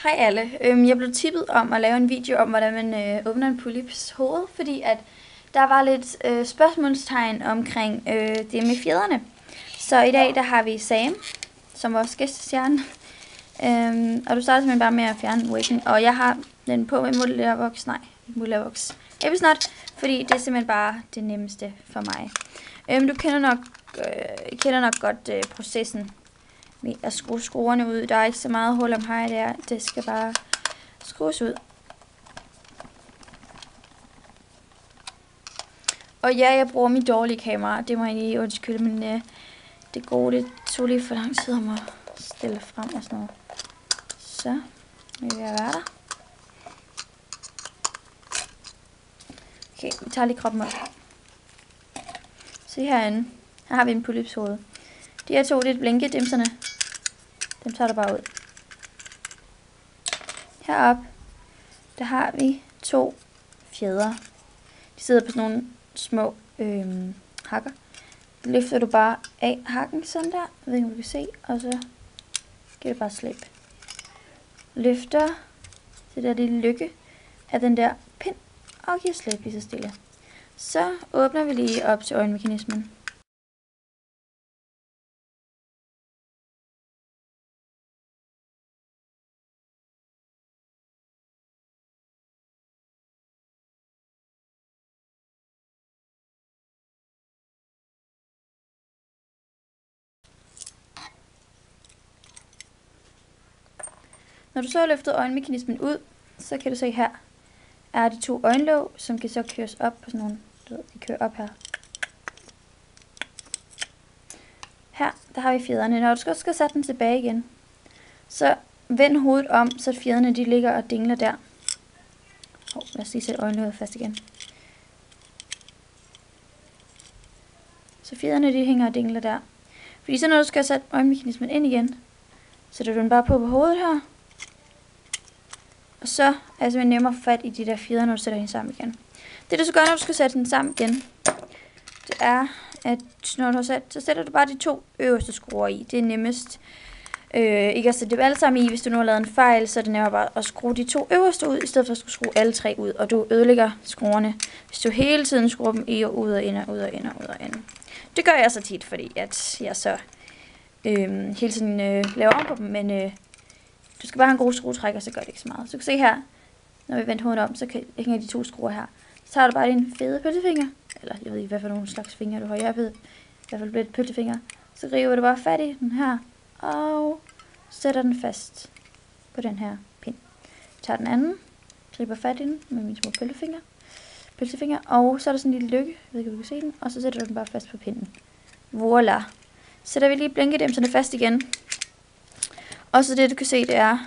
Hej alle. Jeg blev tippet om at lave en video om, hvordan man åbner en polyps hoved, fordi at der var lidt spørgsmålstegn omkring det med fjederne. Så i dag der har vi Sam, som vores gæstestjerne. Og du starter simpelthen bare med at fjerne wiggen. Og jeg har den på med Modellervox Episnot, fordi det er simpelthen bare det nemmeste for mig. Du kender nok godt processen med at skrue skruerne ud. Der er ikke så meget hul om hej der. Det skal bare skrues ud. Og ja, jeg bruger mit dårlige kamera. Det må jeg lige undskylde, men det gode, det tog lige for lang tid om at stille frem og sådan noget. Så vil jeg være der. Okay, vi tager lige kroppen op. Se herinde. Her har vi en polypshoved. De her to, det er blinkedimserne. Dem tager du bare ud. Heroppe, der har vi to fjeder. De sidder på sådan nogle små hakker. Løfter du bare af hakken sådan der. Jeg ved ikke, om du kan se. Og så giver du bare slip. Løfter det der lille lykke af den der pind. Og giver slip lige så stille. Så åbner vi lige op til øjenmekanismen. Når du så har løftet øjenmekanismen ud, så kan du se her, er de to øjenlåg, som kan så køres op på sådan nogle, de kører op her. Her, der har vi fjederne. Når du skal sætte den tilbage igen, så vend hovedet om, så fjederne de ligger og dingler der. Lad os lige sætte øjenlåget fast igen. Så fjederne de hænger og dingler der. Fordi så når du skal sætte øjenmekanismen ind igen, sætter du den bare på hovedet her. Og så er det simpelthen nemmere at få fat i de der fjeder, når du sætter hende sammen igen. Det du så gør, når du skal sætte den sammen igen, det er, at når du har sat, så sætter du bare de to øverste skruer i. Det er nemmest. Ikke at sætte dem alle sammen i. Hvis du nu har lavet en fejl, så er det nemmere bare at skrue de to øverste ud, i stedet for at skulle skrue alle tre ud. Og du ødelægger skruerne, hvis du hele tiden skruer dem i og ud og ind og ud og ind og ud og ind. Det gør jeg så tit, fordi at jeg så hele tiden laver om på dem, men du skal bare have en god skruetrækker, så gør det ikke så meget. Så du kan se her, når vi vender hovedet om, så hænger de to skruer her. Så tager du bare din fede pølsefinger, eller jeg ved ikke, hvad for nogle slags fingre du har. Jeg ved i hvert fald lidt pølsefinger. Så river du bare fat i den her, og sætter den fast på den her pind. Tager den anden, griber fat i den med mine små pølsefinger, og så er der sådan en lille lykke, jeg ved ikke, om du kan se den, og så sætter du den bare fast på pinden. Voila! Sætter vi lige blinkedimserne fast igen. Og så det du kan se, det er,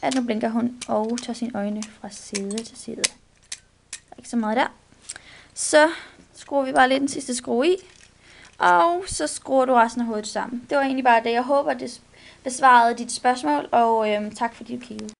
at nu blinker hun og tager sine øjne fra side til side. Der er ikke så meget der. Så skruer vi bare lidt den sidste skrue i, og så skruer du resten af hovedet sammen. Det var egentlig bare det. Jeg håber, det besvarede dit spørgsmål, og tak fordi du kiggede.